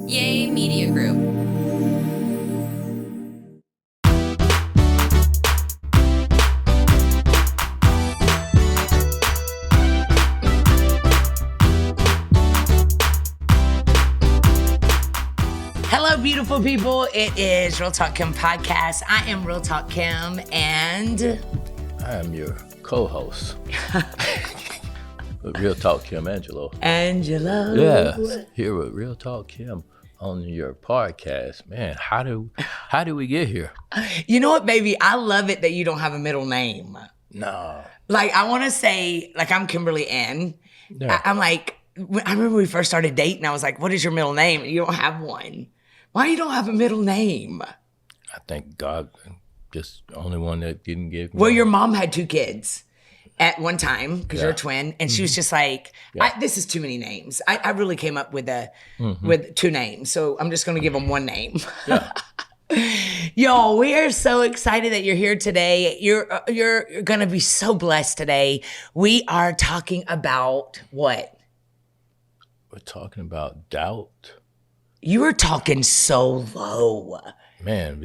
Yay Media Group. Hello, beautiful people. It is Real Talk Kim podcast. I am Real Talk Kim, and I am your co-host. With Real Talk Kim, Angelo. Angelo. Yeah, here with Real Talk Kim on your podcast. Man, how do we get here? You know what, baby? I love it that you don't have a middle name. No. Like, I want to say, like, I'm Kimberly Ann. Yeah. I'm like, I remember when we first started dating, I was like, what is your middle name? You don't have one. Why you don't have a middle name? I think God just the only one that didn't give me. Well, your mom had 2 kids at one time because you're a Yeah. twin, and she was just like, this is too many names. I really came up with with 2 names, so I'm just going to give them one name. Yeah. Yo, we are so excited that you're here today. You're going to be so blessed today. We are talking about what? We're talking about doubt. You were talking so low. Man,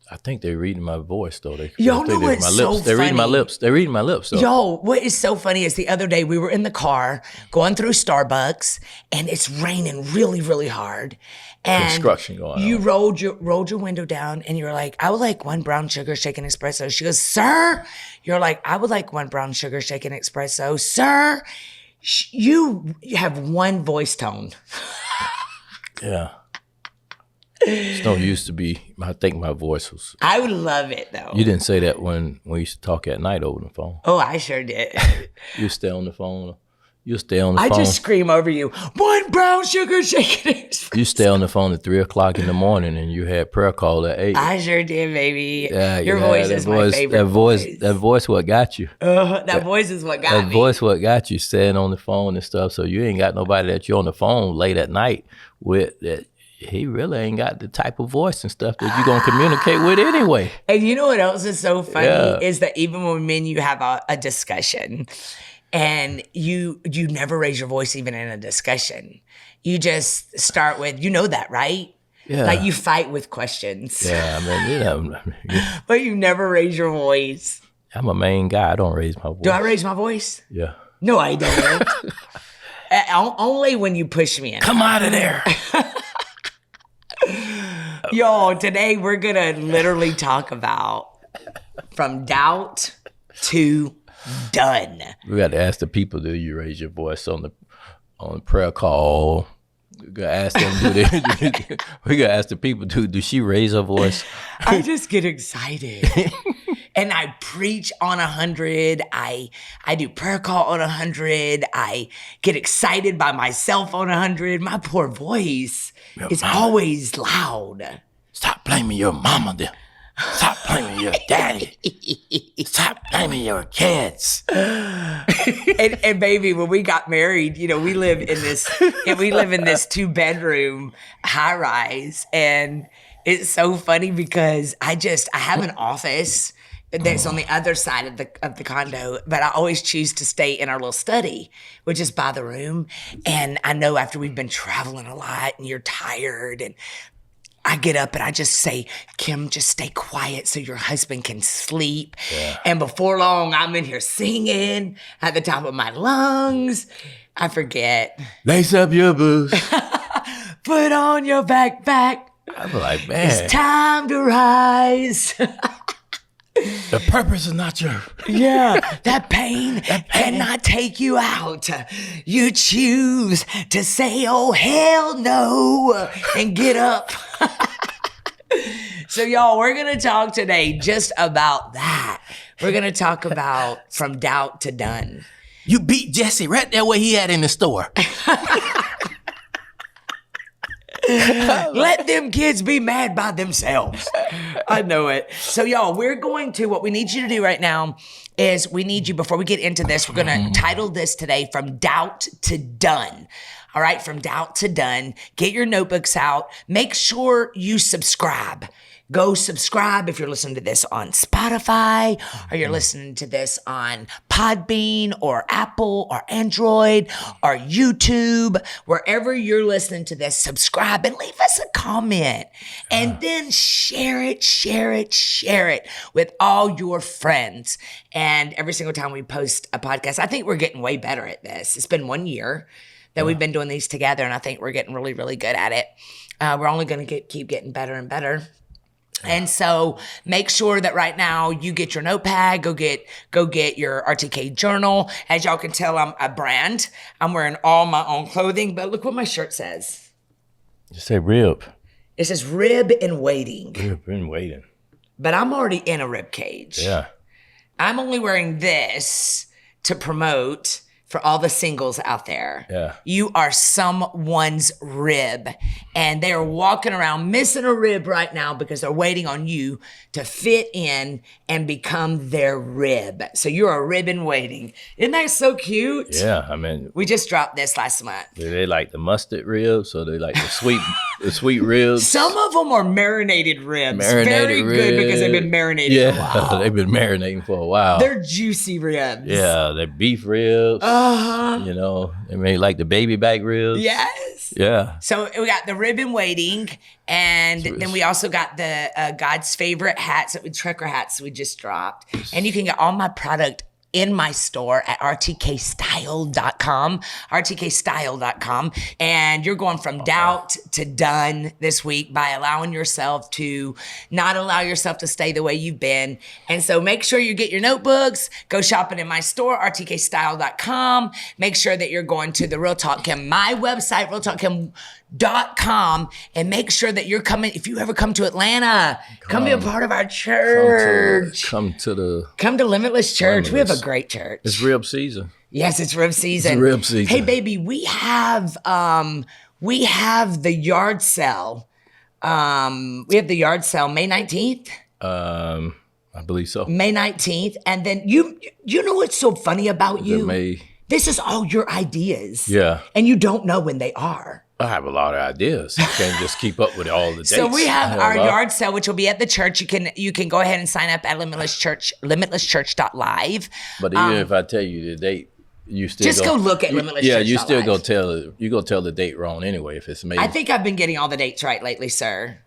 I think they're reading my voice though. Y'all know what's so They're reading my funny? lips. They're reading my lips though. Yo, what is so funny is the other day we were in the car going through Starbucks, and it's raining really, really hard. And Construction going you on. rolled your window down, and you were like, I would like 1 brown sugar shaken espresso. She goes, sir? You're like, I would like 1 brown sugar shaken espresso. Sir, you have one voice tone. Yeah. It's no used to be. I think my voice was. I would love it, though. You didn't say that when we used to talk at night over the phone. Oh, I sure did. You stay on the phone. You stay on the I phone. just scream over you, 1 brown sugar shaken espresso. You stay on the phone at 3:00 in the morning, and you had prayer call at 8. I sure did, baby. Yeah, Your yeah, voice that is my favorite That voice, what got you? That voice is what got That me. voice, what got you staying on the phone and stuff. So you ain't got nobody that you're on the phone late at night with. That he really ain't got the type of voice and stuff that you're gonna communicate with anyway. And you know what else is so funny Yeah. is that even when me and you have a discussion, and you never raise your voice even in a discussion. You just start with, you know that, right? Yeah. Like you fight with questions. Yeah, I mean, But you never raise your voice. I'm a main guy. I don't raise my voice. Do I raise my voice? Yeah. No, I don't. Only when you push me in. Come out of there. Yo, today we're going to literally talk about from doubt to done. We got to ask the people, do you raise your voice on the prayer call? We got to ask them, we got to ask the people, do she raise her voice? I just get excited. And I preach on 100. I do prayer call on 100. I get excited by myself on 100. My poor voice is always loud. Stop blaming your mama then. Stop blaming your daddy. Stop blaming your kids. And baby, when we got married, you know, we live in this 2-bedroom high rise, and it's so funny because I have an office that's on the other side of the condo, but I always choose to stay in our little study, which is by the room. And I know after we've been traveling a lot and you're tired, and I get up and I just say, Kim, just stay quiet so your husband can sleep. Yeah. And before long, I'm in here singing at the top of my lungs. I forget. Lace up your boots. Put on your backpack. I'm like, man, It's time to rise. the purpose is not your. Yeah, that pain cannot take you out. You choose to say, oh, hell no, and get up. So, y'all, we're going to talk today just about that. We're going to talk about from doubt to done. You beat Jesse right there where he had in the store. Let them kids be mad by themselves. I know it. So, y'all, what we need you to do right now is we need you, before we get into this, we're going to title this today, From Doubt to Done. All right, from doubt to done. Get your notebooks out. Make sure you subscribe. Go subscribe if you're listening to this on Spotify or you're listening to this on Podbean or Apple or Android or YouTube. Wherever you're listening to this, subscribe and leave us a comment. And then share it with all your friends. And every single time we post a podcast, I think we're getting way better at this. It's been 1 year that we've been doing these together, and I think we're getting really, really good at it. We're only going to keep getting better and better. And so make sure that right now you get your notepad, go get your RTK journal. As y'all can tell, I'm a brand. I'm wearing all my own clothing, but look what my shirt says. You say rib. It says rib in waiting. Rib in waiting. But I'm already in a rib cage. Yeah. I'm only wearing this to promote for all the singles out there. Yeah. You are someone's rib. And they're walking around missing a rib right now because they're waiting on you to fit in and become their rib. So you're a rib in waiting. Isn't that so cute? Yeah, I mean, We just dropped this last month. they like the mustard ribs, or they like the sweet ribs. Some of them are marinated ribs. Very good because they've been marinated for a while. They've been marinating for a while. They're juicy ribs. Yeah, they're beef ribs. You know, they made like the baby back ribs. Yes. Yeah. So we got the rib in waiting, and then we also got the God's favorite hats, trucker hats we just dropped. And you can get all my product in my store at rtkstyle.com, and you're going from doubt to done this week by allowing yourself to not allow yourself to stay the way you've been. And so make sure you get your notebooks, go shopping in my store, rtkstyle.com. Make sure that you're going to the Real Talk Kim, my website, realtalkkim.com, and make sure that you're coming. If you ever come to Atlanta, come be a part of our church. Come to Limitless Church. We have a great church. It's rib season. Yes, it's rib season. It's rib season. Hey, baby, we have the yard sale. We have the yard sale May 19th. I believe so. May 19th, and then you know what's so funny about you? This is all your ideas. Yeah. And you don't know when they are. I have a lot of ideas. I can't just keep up with all the dates. So we have our yard sale, which will be at the church. You can go ahead and sign up at Limitless Church, limitlesschurch.live. But even if I tell you the date, you still just go look at Limitless Church. Yeah, you still go tell the date wrong anyway if it's May. I think I've been getting all the dates right lately, sir.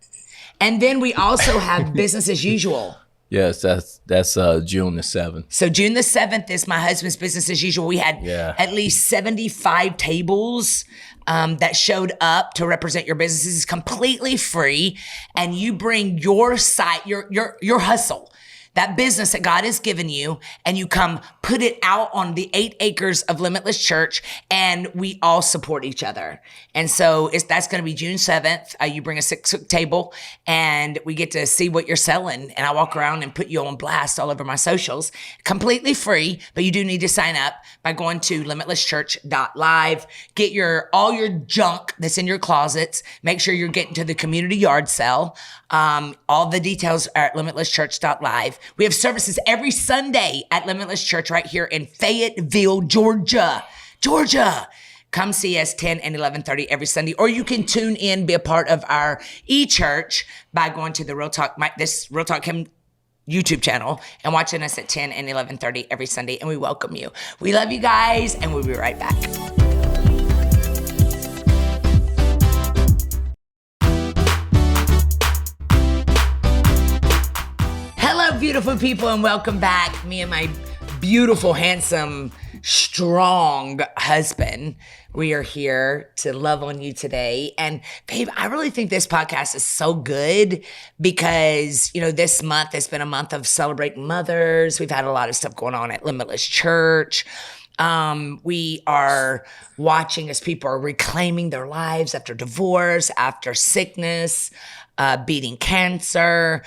And then we also have business as usual. Yes, that's June the 7th. So June the 7th is my husband's business as usual. We had at least 75 tables that showed up to represent your businesses. It's completely free, and you bring your site, your hustle, that business that God has given you, and you come put it out on the 8 acres of Limitless Church, and we all support each other. And so that's going to be June 7th. You bring a 6-foot table, and we get to see what you're selling. And I walk around and put you on blast all over my socials. Completely free, but you do need to sign up by going to limitlesschurch.live. Get all your junk that's in your closets. Make sure you're getting to the community yard sale. All the details are at limitlesschurch.live. We have services every Sunday at Limitless Church right here in Fayetteville, Georgia. Come see us 10 and 11:30 every Sunday, or you can tune in, be a part of our e-church by going to the Real Talk Kim YouTube channel and watching us at 10 and 11:30 every Sunday, and we welcome you. We love you guys, and we'll be right back. Hello, beautiful people, and welcome back. Me and my beautiful, handsome, strong husband. We are here to love on you today. And babe, I really think this podcast is so good because, this month has been a month of celebrating mothers. We've had a lot of stuff going on at Limitless Church. We are watching as people are reclaiming their lives after divorce, after sickness, beating cancer.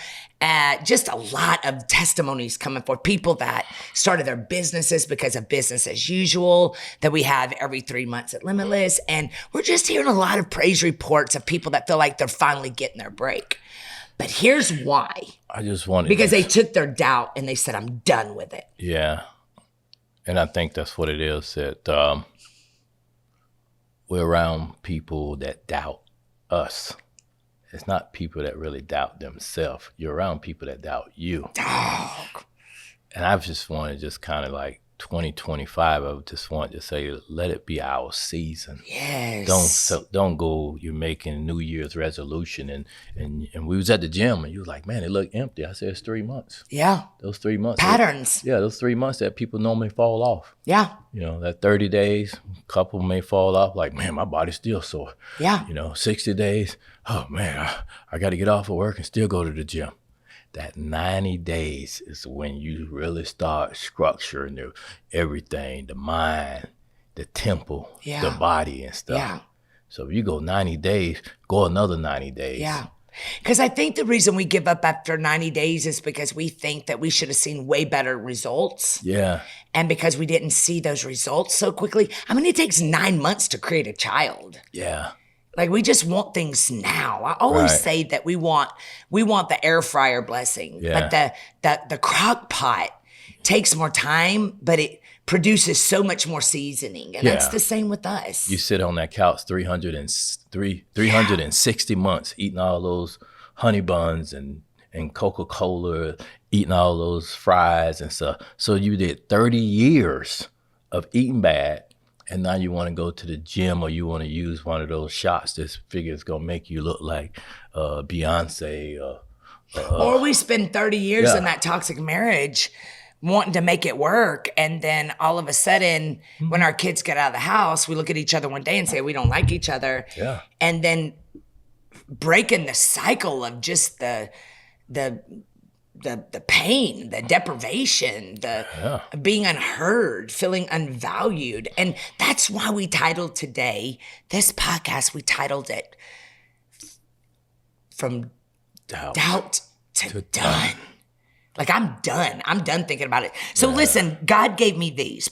Just a lot of testimonies coming forth. People that started their businesses because of business as usual that we have every 3 months at Limitless. And we're just hearing a lot of praise reports of people that feel like they're finally getting their break. But here's why. I just wanted because they took their doubt and they said, I'm done with it. Yeah. And I think that's what it is, that we're around people that doubt us. It's not people that really doubt themselves. You're around people that doubt you. Dog. And I just want to just kind of like 2025, I just want to say, let it be our season. Yes. Don't go, you're making New Year's resolution. And we was at the gym and you was like, man, it looked empty. I said, it's 3 months. Yeah. Those 3 months. Patterns. Those 3 months that people normally fall off. Yeah. You know, that 30 days, a couple may fall off like, man, my body's still sore. Yeah. You know, 60 days, oh man, I got to get off of work and still go to the gym. That 90 days is when you really start structuring everything, the mind, the temple, the body and stuff. Yeah. So if you go 90 days, go another 90 days. Yeah. Because I think the reason we give up after 90 days is because we think that we should have seen way better results. Yeah. And because we didn't see those results so quickly. I mean, it takes 9 months to create a child. Yeah. Like, we just want things now. I always say that we want the air fryer blessing, but the crock pot takes more time, but it produces so much more seasoning. And that's the same with us. You sit on that couch 360 months eating all those honey buns and Coca-Cola, eating all those fries and stuff. So you did 30 years of eating bad. And now you want to go to the gym or you want to use one of those shots that figure it's going to make you look like Beyonce. Or we spend 30 years in that toxic marriage wanting to make it work. And then all of a sudden, when our kids get out of the house, we look at each other one day and say, we don't like each other. Yeah. And then breaking the cycle of just the pain, the deprivation, the being unheard, feeling unvalued. And that's why we titled today, this podcast, we titled it From Doubt to Done. Like, I'm done. I'm done thinking about it. So listen, God gave me these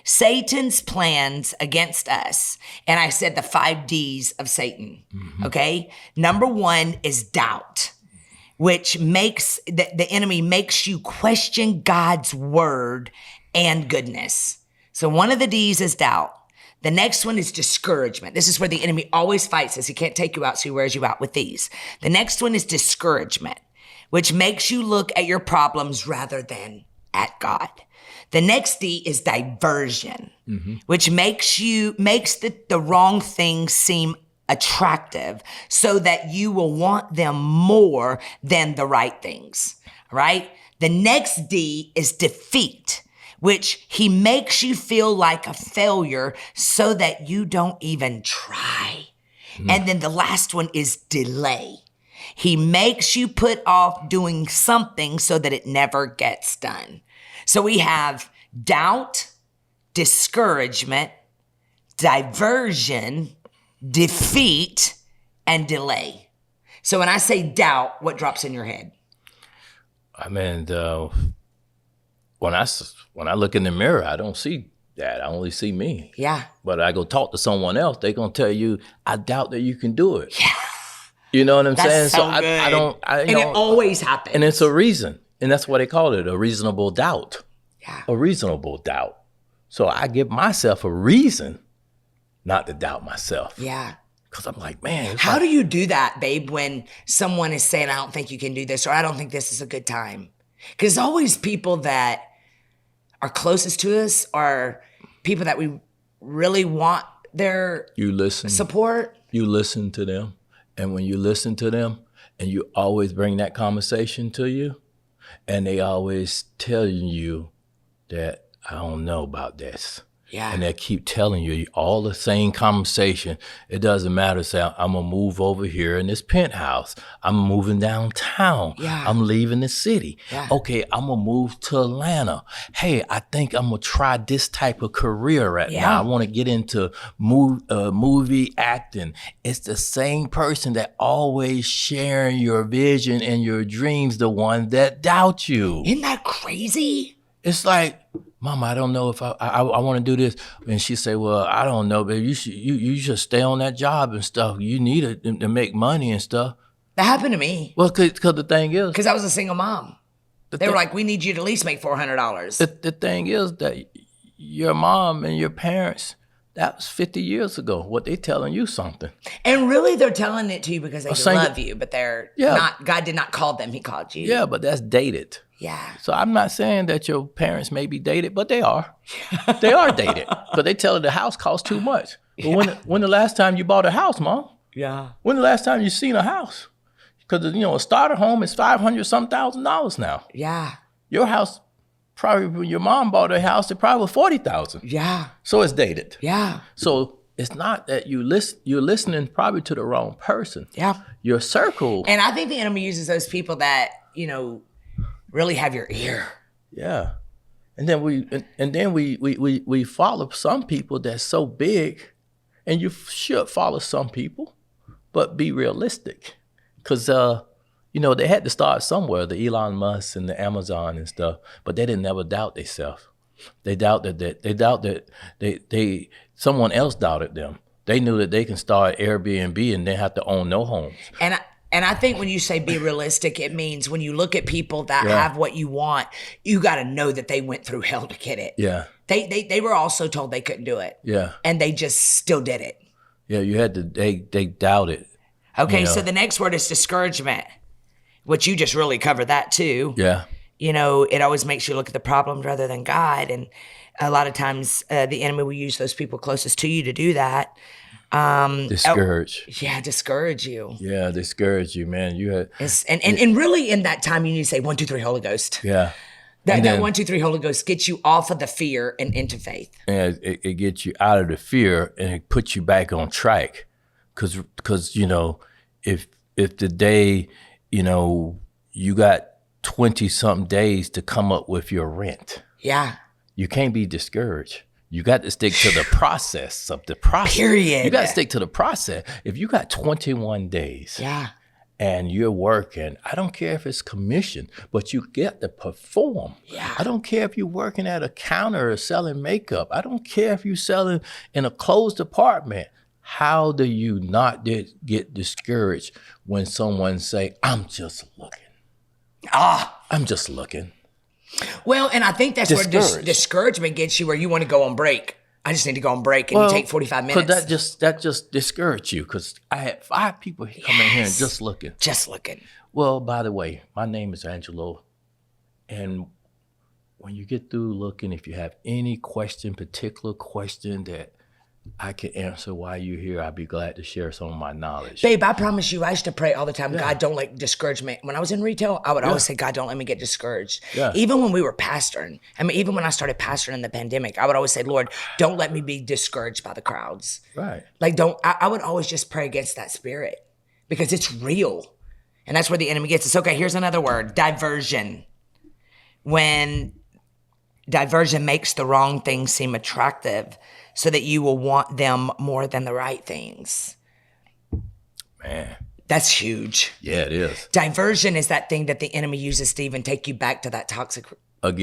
Satan's plans against us. And I said the 5 Ds of Satan. Okay. Number 1 is doubt, which makes the enemy makes you question God's word and goodness. So one of the D's is doubt. The next one is discouragement. This is where the enemy always fights us. He can't take you out, so he wears you out with these. The next one is discouragement, which makes you look at your problems rather than at God. The next D is diversion, which makes the wrong things seem attractive so that you will want them more than the right things, right? The next D is defeat, which he makes you feel like a failure so that you don't even try. And then the last one is delay. He makes you put off doing something so that it never gets done. So we have doubt, discouragement, diversion, defeat, and delay. So when I say doubt, what drops in your head? I mean, when I look in the mirror, I don't see that. I only see me. Yeah. But I go talk to someone else, they're going to tell you, I doubt that you can do it. Yeah. You know what I'm saying? So good. It always happens. And it's a reason. And that's why they call it a reasonable doubt. Yeah. A reasonable doubt. So I give myself a reason not to doubt myself. Yeah. Because I'm like, man. How do you do that, babe, when someone is saying, I don't think you can do this, or I don't think this is a good time? Because it's always people that are closest to us are people that we really want their support. You listen to them. And when you listen to them and you always bring that conversation to you, and they always telling you that I don't know about this. Yeah. And they keep telling you all the same conversation. It doesn't matter. Say, I'm going to move over here in this penthouse. I'm moving downtown. Yeah. I'm leaving the city. Yeah. Okay, I'm going to move to Atlanta. Hey, I think I'm going to try this type of career right now. I want to get into movie acting. It's the same person that always sharing your vision and your dreams, the one that doubt you. Isn't that crazy? It's like, Mama, I don't know if I want to do this. And she say, well, I don't know, babe. You should stay on that job and stuff. You need it to make money and stuff. That happened to me. Well, because the thing is. Because I was a single mom. They were like, we need you to at least make $400. The thing is that your mom and your parents, That was 50 years ago. What they telling you something. And really, they're telling it to you because they love you, but they're Yeah. not. God did not call them; He called you. Yeah, but that's dated. Yeah. So I'm not saying that your parents may be dated, but they are. They are dated. But they tell her the house costs too much. But when the last time you bought a house, Mom? Yeah. When the last time you seen a house? Because, a starter home is $500-some thousand now. Yeah. Your house, probably when your mom bought a house, it probably was $40,000. Yeah. So it's dated. Yeah. So it's not that you're listening probably to the wrong person. Yeah. Your circle. And I think the enemy uses those people that, really have your ear. Yeah. And then we follow some people that's so big, and you should follow some people, but be realistic. Because, they had to start somewhere, the Elon Musk and the Amazon and stuff, but they didn't never doubt themselves. They doubted that someone else doubted them. They knew that they can start Airbnb and they have to own no homes. And I think when you say be realistic, it means when you look at people that have what you want, you got to know that they went through hell to get it. Yeah. They were also told they couldn't do it. Yeah. And they just still did it. Yeah, you had to, they doubted. Okay, so the next word is discouragement, which you just really covered that too. Yeah. It always makes you look at the problem rather than God. And a lot of times the enemy will use those people closest to you to do that. Discourage. Discourage you. Yeah, discourage you, man. You had and really in that time you need to say 1, 2, 3 Holy Ghost. Yeah. That 1, 2, 3 Holy Ghost gets you off of the fear and into faith. And it gets you out of the fear and it puts you back on track. Cause if the day, you got 20-something days to come up with your rent. Yeah. You can't be discouraged. You got to stick to the process of the process. Period. You got to stick to the process. If you got 21 days and you're working, I don't care if it's commission, but you get to perform. Yeah. I don't care if you're working at a counter or selling makeup. I don't care if you're selling in a closed department. How do you not get discouraged when someone say, I'm just looking? I'm just looking. Well, and I think that's where discouragement gets you, where you want to go on break. I just need to go on break, and you take 45 minutes. But that just discouraged you, because I had 5 people come in here and just looking. Just looking. Well, by the way, my name is Angelo, and when you get through looking, if you have any particular question that I can answer while you're here, I'd be glad to share some of my knowledge. Babe, I promise you, I used to pray all the time, God, don't let discouragement. When I was in retail, I would always say, God, don't let me get discouraged. Yeah. Even when we were pastoring, even when I started pastoring in the pandemic, I would always say, Lord, don't let me be discouraged by the crowds. Right. I would always just pray against that spirit, because it's real. And that's where the enemy gets us. Okay, here's another word, diversion. When diversion makes the wrong things seem attractive, so that you will want them more than the right things. Man. That's huge. Yeah, it is. Diversion is that thing that the enemy uses to even take you back to that toxic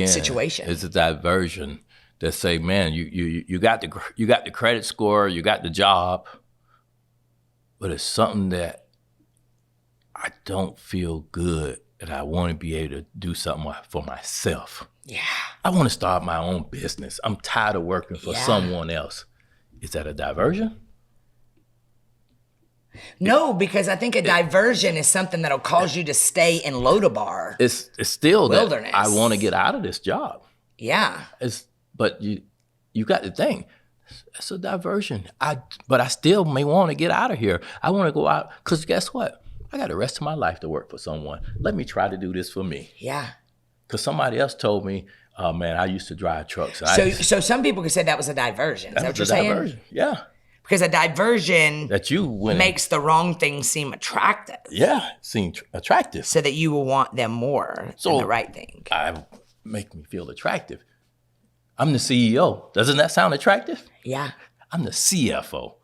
situation. It's a diversion that say, man, you got the credit score, you got the job, but it's something that I don't feel good, and I want to be able to do something for myself. Yeah. I want to start my own business. I'm tired of working for someone else. Is that a diversion? No, because I think a diversion is something that'll cause you to stay in Lodabar. It's still wilderness. That I want to get out of this job. Yeah. But you got to think, it's a diversion. But I still may want to get out of here. I want to go out, because guess what? I got the rest of my life to work for someone. Let me try to do this for me. Yeah. Because somebody else told me, oh man, I used to drive trucks. So some people could say that was a diversion. Is that what you're saying? Diversion. Yeah. Because a diversion that makes the wrong thing seem attractive. Yeah, seem attractive. So that you will want them more than the right thing. Make me feel attractive. I'm the CEO. Doesn't that sound attractive? Yeah. I'm the CFO.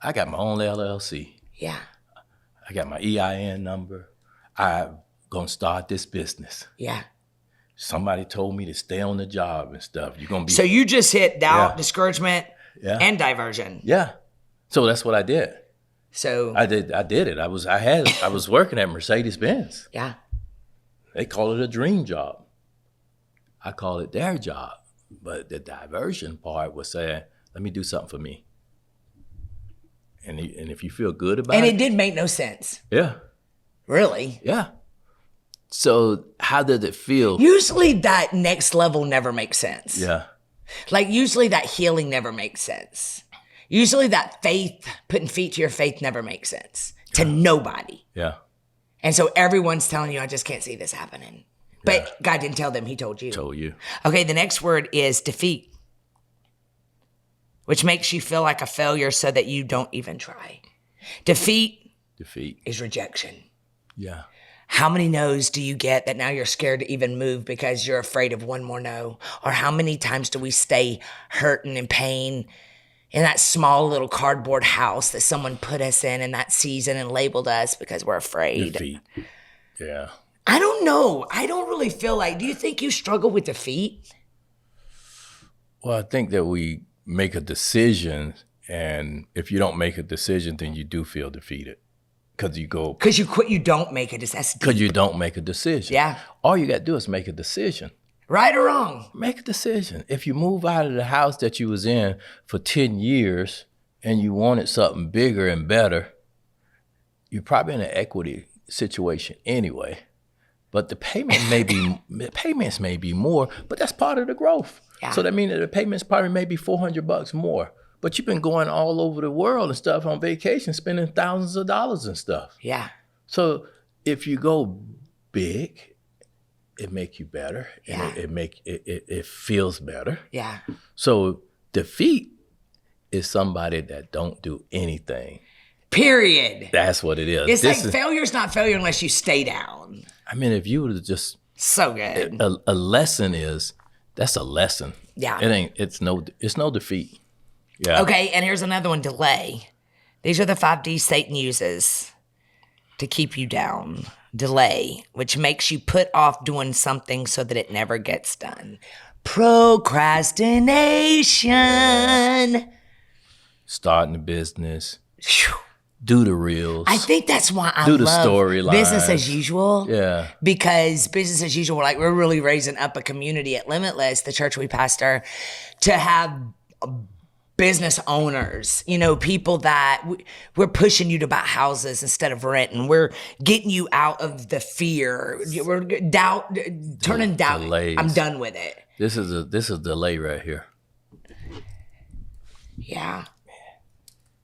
I got my own LLC. Yeah. I got my EIN number. I'm going to start this business. Yeah. Somebody told me to stay on the job and stuff. You're going to be. So you just hit doubt, discouragement, and diversion. Yeah. So that's what I did. So I did it. I was working at Mercedes-Benz. Yeah. They call it a dream job. I call it their job. But the diversion part was saying, Let me do something for me. And if you feel good about And it. it did make no sense. Yeah. Really. Yeah. So how does it feel? Usually that next level never makes sense. Yeah. Like usually that healing never makes sense. Usually that faith, putting feet to your faith never makes sense to nobody. Yeah. And so everyone's telling you, I just can't see this happening. But God didn't tell them, he told you. Told you. Okay, the next word is defeat, which makes you feel like a failure so that you don't even try. Defeat is rejection. Yeah. How many no's do you get that now you're scared to even move because you're afraid of one more no? Or how many times do we stay hurting and pain in that small little cardboard house that someone put us in that season and labeled us because we're afraid? Defeat. Yeah. I don't know. I don't really feel like, do you think you struggle with defeat? Well, I think that we make a decision, and if you don't make a decision, then you do feel defeated. Because you quit, you don't make a decision. Because you don't make a decision. Yeah. All you got to do is make a decision. Right or wrong? Make a decision. If you move out of the house that you was in for 10 years and you wanted something bigger and better, you're probably in an equity situation anyway. But the payments may be more, but that's part of the growth. Yeah. So that means that the payments probably may be $400 more. But you've been going all over the world and stuff on vacation, spending thousands of dollars and stuff. Yeah. So if you go big, it make you better. Yeah. And it feels better. Yeah. So defeat is somebody that don't do anything. Period. That's what it is. It's like failure's not failure unless you stay down. I mean, if you were to just so good. A lesson is that's a lesson. Yeah. It's no defeat. Yeah. Okay, and here's another one, delay. These are the 5 Ds Satan uses to keep you down. Delay, which makes you put off doing something so that it never gets done. Procrastination. Starting a business. Whew. Do the reels. I think that's why I do the love storyline. business as usual. Yeah. Because business as usual, like we're really raising up a community at Limitless, the church we pastor, to have business owners, people that we're pushing you to buy houses instead of renting. We're getting you out of the fear. We're turning doubt. Delays. I'm done with it. This is a delay right here. Yeah.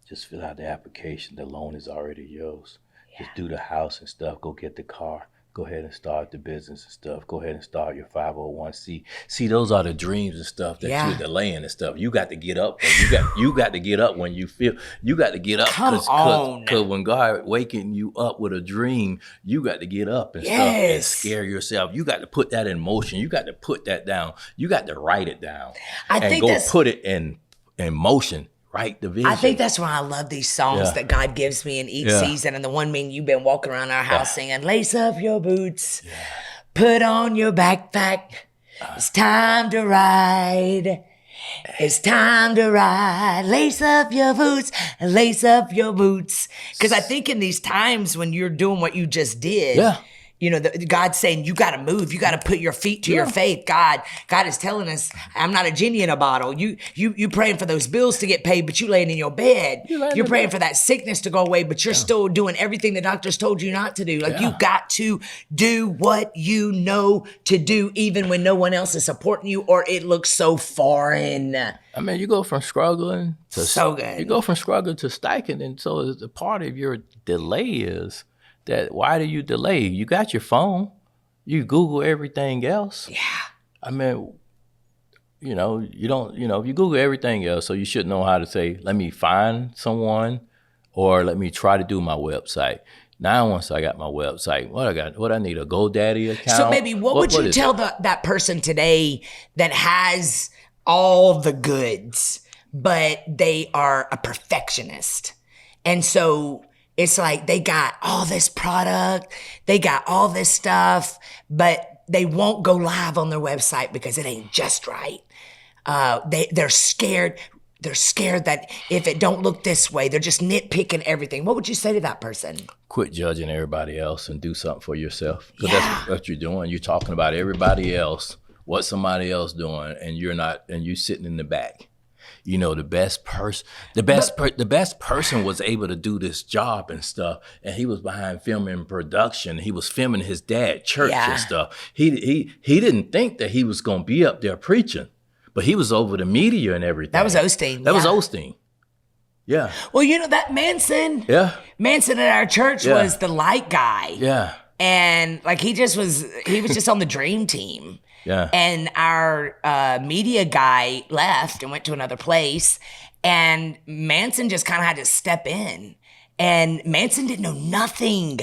Just fill out the application. The loan is already yours. Yeah. Just do the house and stuff. Go get the car. Go ahead and start the business and stuff. Go ahead and start your 501c. See, those are the dreams and stuff that you're delaying and stuff. You got to get up. You got to get up when you feel. You got to get up. Come on. Because when God waking you up with a dream, you got to get up and stuff and scare yourself. You got to put that in motion. You got to put that down. You got to write it down. Put it in motion. Write the vision. I think that's why I love these songs that God gives me in each season. And the one mean you've been walking around our house singing, lace up your boots, put on your backpack. It's time to ride. It's time to ride. Lace up your boots and lace up your boots. Because I think in these times when you're doing what you just did, God's saying you got to move. You got to put your feet to your faith. God is telling us, I'm not a genie in a bottle. You praying for those bills to get paid, but you laying in your bed. You're praying for that sickness to go away, but you're still doing everything the doctors told you not to do. Like you got to do what you know to do, even when no one else is supporting you or it looks so foreign. I mean, you go from struggling to so good. You go from struggling to sticking, and so the part of your delay is that why do you delay? You got your phone. You Google everything else. Yeah. I mean, you don't, if you Google everything else, so you should know how to say, let me find someone or let me try to do my website. Now, once I got my website, what I need, a GoDaddy account? So maybe what would you tell that person today that has all the goods, but they are a perfectionist? And so it's like they got all this product, they got all this stuff, but they won't go live on their website because it ain't just right. They're scared. They're scared that if it don't look this way, they're just nitpicking everything. What would you say to that person? Quit judging everybody else and do something for yourself. Because that's what you're doing. You're talking about everybody else, what somebody else doing, and you're not, and you sitting in the back. the best person was able to do this job and stuff, and he was behind filming production. He was filming his dad church and stuff. He didn't think that he was going to be up there preaching, but he was over the media and everything. That was Osteen. That was Osteen. Yeah. Well, that Manson. Yeah. Manson at our church was the light guy. Yeah. And like he was just on the dream team. Yeah. And our media guy left and went to another place. And Manson just kind of had to step in. And Manson didn't know nothing.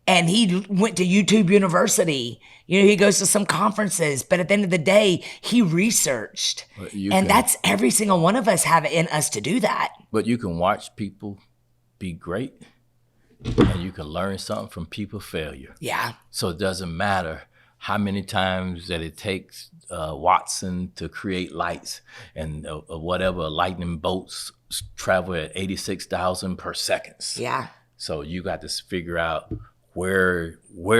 And he went to YouTube University. He goes to some conferences. But at the end of the day, he researched. That's every single one of us have it in us to do that. But you can watch people be great. And you can learn something from people's failure. Yeah. So it doesn't matter how many times that it takes Watson to create lights and whatever lightning bolts travel at 86,000 per second. Yeah. So you got to figure out where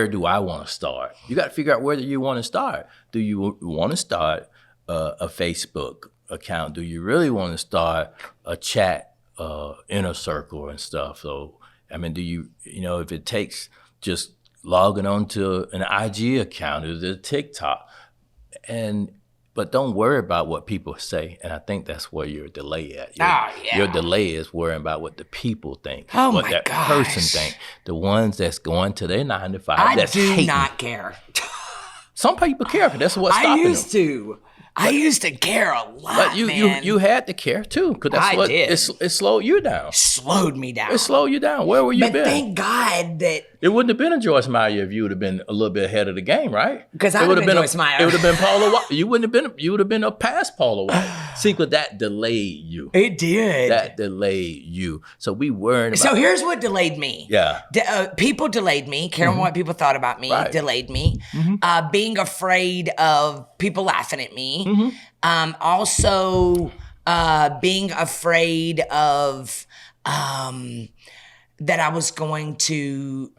do I want to start? You got to figure out where do you want to start. Do you want to start a Facebook account? Do you really want to start a chat inner circle and stuff? So, I mean, do you if it takes just logging on to an IG account or the TikTok, but don't worry about what people say. And I think that's where your delay at. Your delay is worrying about what the people think, what that person think. The ones that's going to their 9 to 5. I do not care. Some people care, but that's what's stopping them. I used to care a lot, but man. you had to care too, because that's what did. It slowed you down. Slowed me down. It slowed you down. Where were you been? But thank God that it wouldn't have been a Joyce Meyer if you would have been a little bit ahead of the game, right? Because I would have been Joyce Meyer. It would have been Paula White. You would have been a past Paula White. See, but that delayed you. It did. That delayed you. So we weren't. So here's what delayed me. Yeah. People delayed me. Caring what people thought about me delayed me. Mm-hmm. Being afraid of people laughing at me. Mm-hmm. Also, being afraid of that I was going to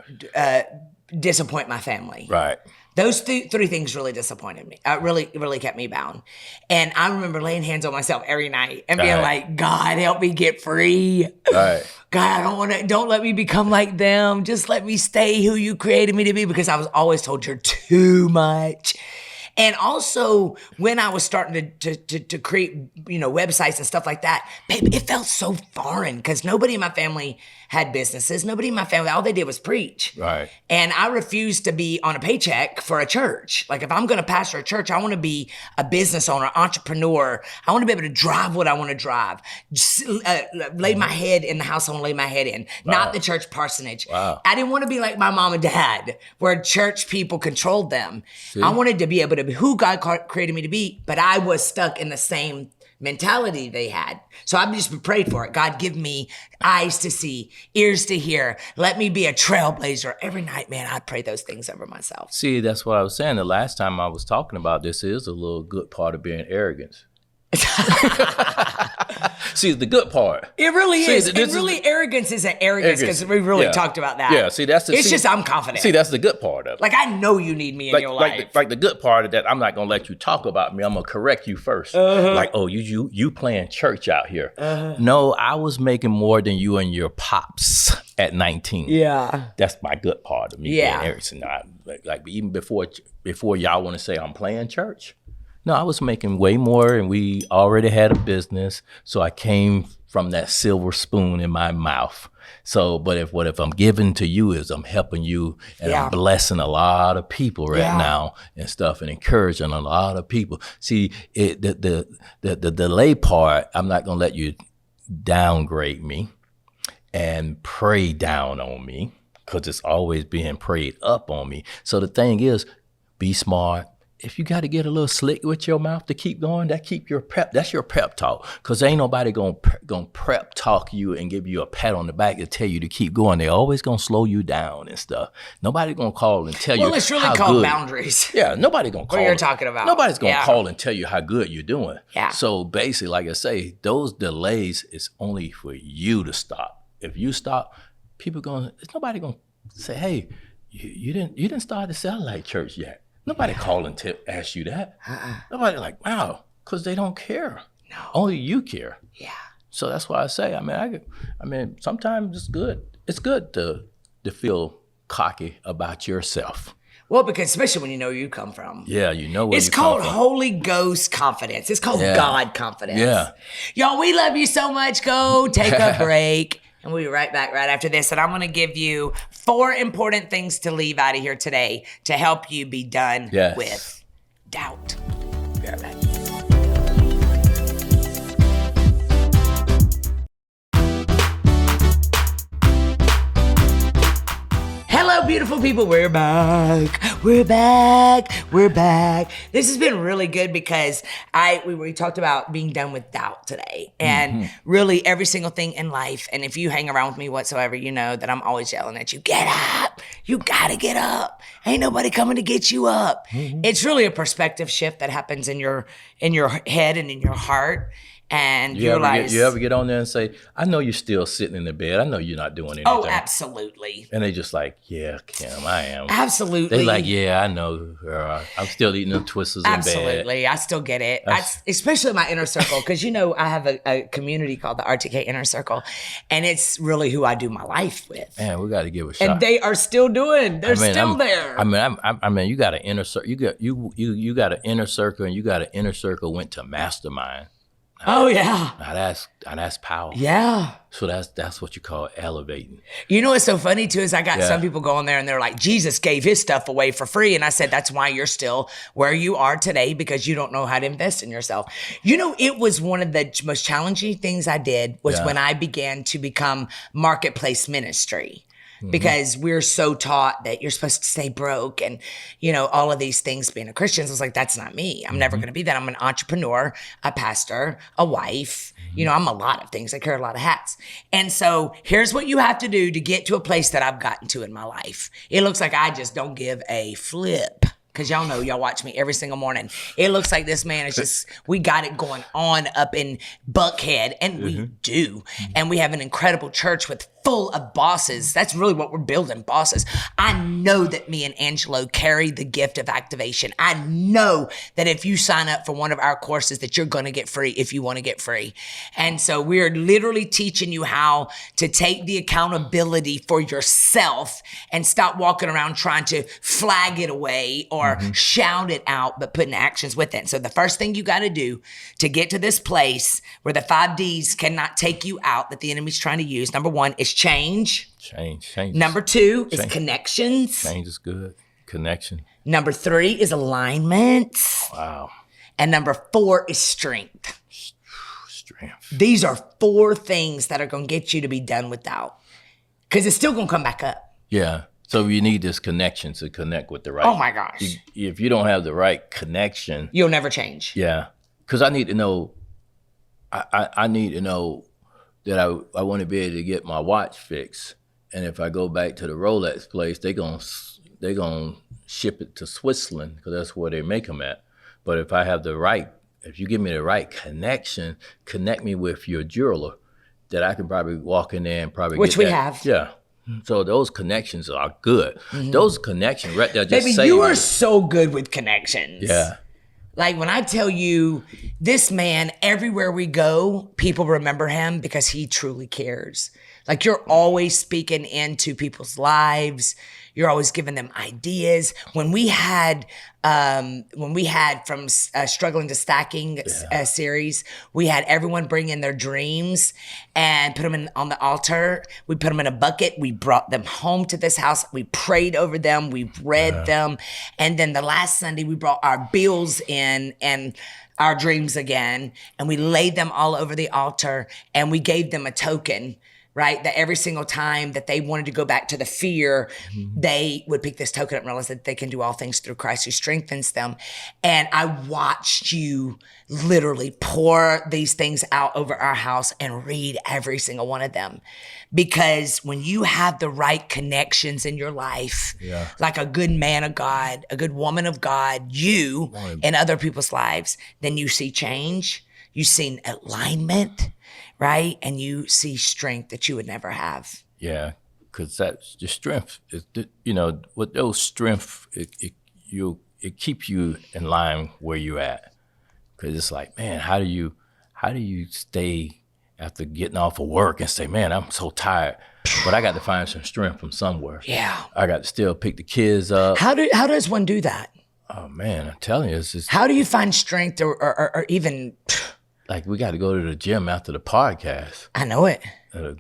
disappoint my family. Right. Those three things really disappointed me. Really kept me bound. And I remember laying hands on myself every night and being like, God, help me get free. Right. God, don't let me become like them. Just let me stay who you created me to be, because I was always told you're too much. And also, when I was starting to create, websites and stuff like that, babe, it felt so foreign, because nobody in my family had businesses. Nobody in my family, all they did was preach. Right. And I refused to be on a paycheck for a church. Like, if I'm going to pastor a church, I want to be a business owner, entrepreneur. I want to be able to drive what I want to drive. Just, lay my head in the house I want to lay my head in, not the church parsonage. Wow. I didn't want to be like my mom and dad, where church people controlled them. See? I wanted to be able to be who God created me to be, but I was stuck in the same mentality they had. So I've just prayed for it. God, give me eyes to see, ears to hear. Let me be a trailblazer. Every night, man, I pray those things over myself. See, that's what I was saying. The last time I was talking about this is a little good part of being arrogant. See, the good part. It really is. Arrogance is an arrogance, because we really talked about that. Yeah, see, it's just I'm confident. See, that's the good part of it. Like, I know you need me in your life. Like the good part of that, I'm not gonna let you talk about me. I'm gonna correct you first. Like, oh, you playing church out here. No, I was making more than you and your pops at 19. Yeah, that's my good part of me. Yeah, being arrogant. Like even before y'all want to say I'm playing church. No, I was making way more, and we already had a business. So I came from that silver spoon in my mouth. So, but if I'm giving to you is I'm helping you, and I'm blessing a lot of people right now and stuff, and encouraging a lot of people. See, the delay part, I'm not gonna let you downgrade me and pray down on me, because it's always being prayed up on me. So the thing is, be smart. If you got to get a little slick with your mouth to keep going, that's your pep talk. Because ain't nobody gonna prep talk you and give you a pat on the back to tell you to keep going. They always gonna slow you down and stuff. Nobody gonna call and tell you. Well, it's really called boundaries. Yeah, nobody gonna call. What you're talking about? Nobody's gonna call and tell you how good you're doing. Yeah. So basically, like I say, those delays is only for you to stop. If you stop, there's nobody gonna say, hey, you didn't start the satellite church yet. Nobody calling to ask you that. Nobody like, wow, because they don't care. No. Only you care. Yeah. So that's why I say, I mean, sometimes it's good. It's good to feel cocky about yourself. Well, because especially when you know where you come from. Yeah, you know where It's you come called from. Holy Ghost confidence. It's called God confidence. Yeah. Y'all, we love you so much. Go take a break. And we'll be right back right after this. And I'm going to give you 4 important things to leave out of here today to help you be done with doubt. Be right back. Hello, beautiful people. We're back. We're back. We're back. This has been really good because we talked about being done with doubt today, and really every single thing in life. And if you hang around with me whatsoever, you know that I'm always yelling at you, get up. You gotta get up. Ain't nobody coming to get you up. It's really a perspective shift that happens in your head and in your heart. And you ever get on there and say, I know you're still sitting in the bed. I know you're not doing anything. Oh, absolutely. And they just like, yeah, Kim, I am. Absolutely. They like, yeah, I know. I'm still eating them twisters in bed. Absolutely. I still get it. Especially my inner circle, because I have a community called the RTK Inner Circle, and it's really who I do my life with. Man, we got to give a shot. And they are still doing. They're still there. I mean, you got an inner circle. You got an inner circle, and you got an inner circle went to mastermind. Oh yeah. Now that's power. Yeah. So that's what you call elevating. You know what's so funny too is I got some people going there and they're like, Jesus gave his stuff away for free. And I said, that's why you're still where you are today, because you don't know how to invest in yourself. You know, it was one of the most challenging things I did was when I began to become marketplace ministry. Because we're so taught that you're supposed to stay broke and, you know, all of these things being a Christian. I was like, that's not me. I'm never going to be that. I'm an entrepreneur, a pastor, a wife. You know, I'm a lot of things. I carry a lot of hats. And so here's what you have to do to get to a place that I've gotten to in my life. It looks like I just don't give a flip. Because y'all know, y'all watch me every single morning. It looks like this man is just, we got it going on up in Buckhead, and we do. And we have an incredible church with full of bosses. That's really what we're building, bosses. I know that me and Angelo carry the gift of activation. I know that if you sign up for one of our courses that you're going to get free if you want to get free. And so we're literally teaching you how to take the accountability for yourself and stop walking around trying to flag it away or shout it out, but putting actions with it. So the first thing you got to do to get to this place where the 5 Ds cannot take you out that the enemy's trying to use, number 1 is change. Change. Number 2 is connections. Change is good. Connection. Number 3 is alignment. Wow. And number 4 is strength. Strength. These are 4 things that are going to get you to be done with doubt. Because it's still going to come back up. Yeah. So you need this connection to connect with the right. Oh my gosh. If you don't have the right connection, you'll never change. Yeah. Because I need to know, I need to know that I want to be able to get my watch fixed. And if I go back to the Rolex place, they're gonna ship it to Switzerland because that's where they make them at. But if you give me the right connection, connect me with your jeweler, that I can probably walk in there and probably which get we that. have. Yeah. So those connections are good. Those connections right there just Baby, you are so good with connections. Yeah. Like when I tell you, this man, everywhere we go, people remember him because he truly cares. Like you're always speaking into people's lives. You're always giving them ideas. When we had from Struggling to Stacking series, we had everyone bring in their dreams and put them on the altar. We put them in a bucket. We brought them home to this house. We prayed over them. We read them. And then the last Sunday, we brought our bills in and our dreams again. And we laid them all over the altar and we gave them a token. Right? That every single time that they wanted to go back to the fear, they would pick this token up and realize that they can do all things through Christ who strengthens them. And I watched you literally pour these things out over our house and read every single one of them. Because when you have the right connections in your life, like a good man of God, a good woman of God, you in other people's lives, then you see change, you see alignment, right? And you see strength that you would never have. Yeah, because that's the strength. With those strength, it keeps you in line where you're at. Because it's like, man, how do how do you stay after getting off of work and say, man, I'm so tired, but I got to find some strength from somewhere. Yeah. I got to still pick the kids up. How does one do that? Oh man, I'm telling you, it's just How do you find strength or even? like we got to go to the gym after the podcast I know it.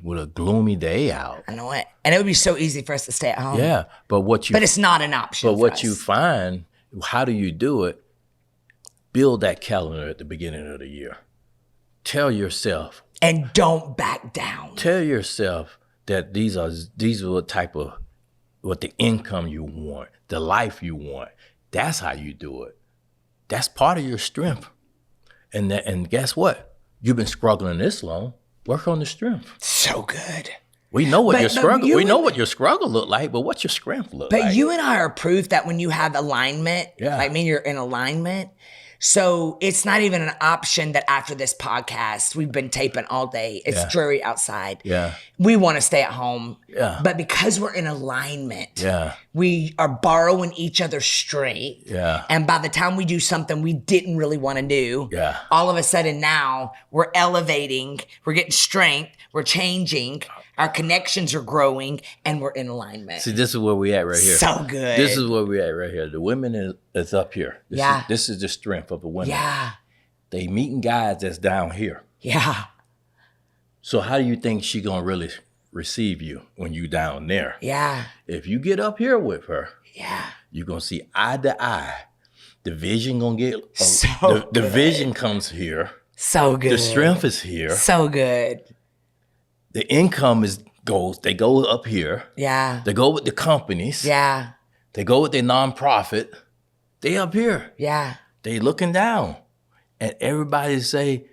with a gloomy day out. I know it. And it would be so easy for us to stay at home. Yeah, but it's not an option. But what you find, how do you do it? Build that calendar at the beginning of the year. Tell yourself. And don't back down. Tell yourself that these are what the income you want, the life you want. That's how you do it. That's part of your strength. And guess what? You've been struggling this long. Work on the strength. So good. We know what your struggle. We know what your struggle look like, but what's your strength look like? But you and I are proof that when you have alignment, like me, you're in alignment. So it's not even an option that after this podcast, we've been taping all day. It's dreary outside. Yeah. We want to stay at home. Yeah. But because we're in alignment, Yeah. we are borrowing each other's strength. Yeah. And by the time we do something we didn't really want to do, Yeah. all of a sudden now we're elevating, we're getting strength, we're changing, our connections are growing, and we're in alignment. See, this is where we at right here. So good. This is where we at right here. The women is up here. This is the strength of the women. Yeah. They meeting guys that's down here. Yeah. So how do you think she gonna really receive you when you down there? Yeah. If you get up here with her, Yeah. you're gonna see eye to eye. The vision gonna get So the vision comes here. So good. The strength is here. So good. The income they go up here. Yeah. They go with the companies. Yeah. They go with their nonprofit. They up here. Yeah. They looking down. And everybody say,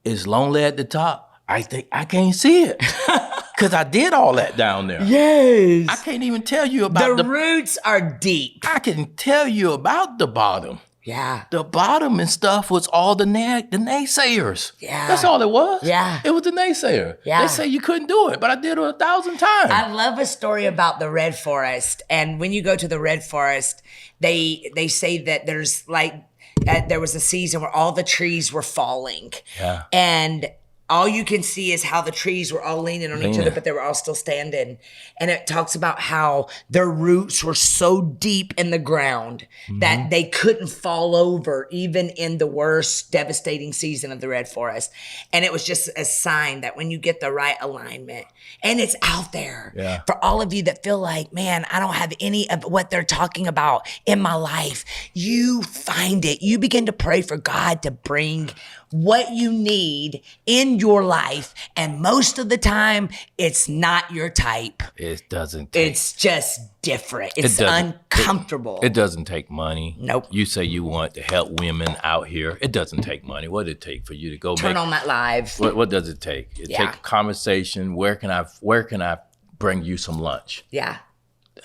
it's lonely at the top. I think I can't see it. Because I did all that down there. Yes. I can't even tell you about the roots are deep. I can tell you about the bottom. Yeah. The bottom and stuff was all the naysayers. Yeah. That's all it was. Yeah. It was the naysayer. Yeah. They say you couldn't do it, but I did it 1,000 times. I love a story about the Red Forest. And when you go to the Red Forest, they say that there's there was a season where all the trees were falling. Yeah. And all you can see is how the trees were all leaning on each other, but they were all still standing. And it talks about how their roots were so deep in the ground that they couldn't fall over even in the worst devastating season of the Red Forest. And it was just a sign that when you get the right alignment, and it's out there for all of you that feel like, man, I don't have any of what they're talking about in my life. You find it. You begin to pray for God to bring what you need in your life. And most of the time, it's not your type. It doesn't It's just different. It's uncomfortable. It doesn't take money. Nope. You say you want to help women out here. It doesn't take money. What does it take for you to go Turn on that live. What does it take? It takes a conversation. Where can I bring you some lunch? Yeah.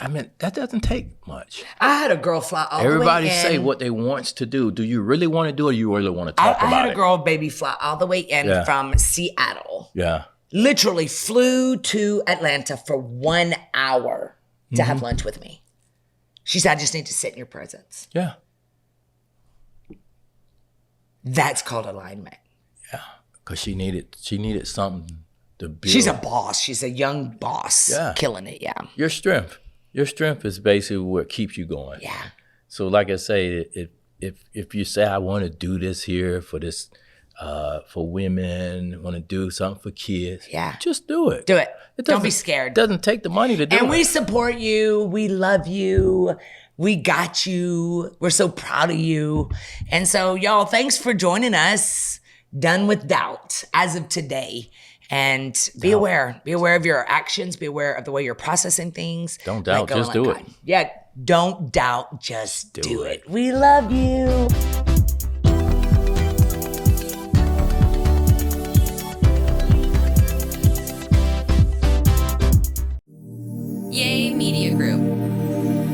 I mean, that doesn't take much. I had a girl fly all Everybody the way in. say what they wants to do. Do you really want to do it, or you really want to talk about it? I had a girl baby fly all the way in from Seattle. Yeah. Literally flew to Atlanta for 1 hour to have lunch with me. She said, I just need to sit in your presence. Yeah. That's called alignment. Yeah. Because she needed something to build. She's a boss. She's a young boss. Yeah. Killing it, yeah. Your strength. Your strength is basically what keeps you going. Yeah. So like I say, if you say, I want to do this here for this, for women, want to do something for kids, just do it. Do it. Don't be scared. It doesn't take the money to do it. And we support you. We love you. We got you. We're so proud of you. And so, y'all, thanks for joining us. Done with doubt as of today. And be aware. Be aware of your actions. Be aware of the way you're processing things. Don't doubt. Just do it. Yeah. Don't doubt. Just do it. We love you. Yay Media Group.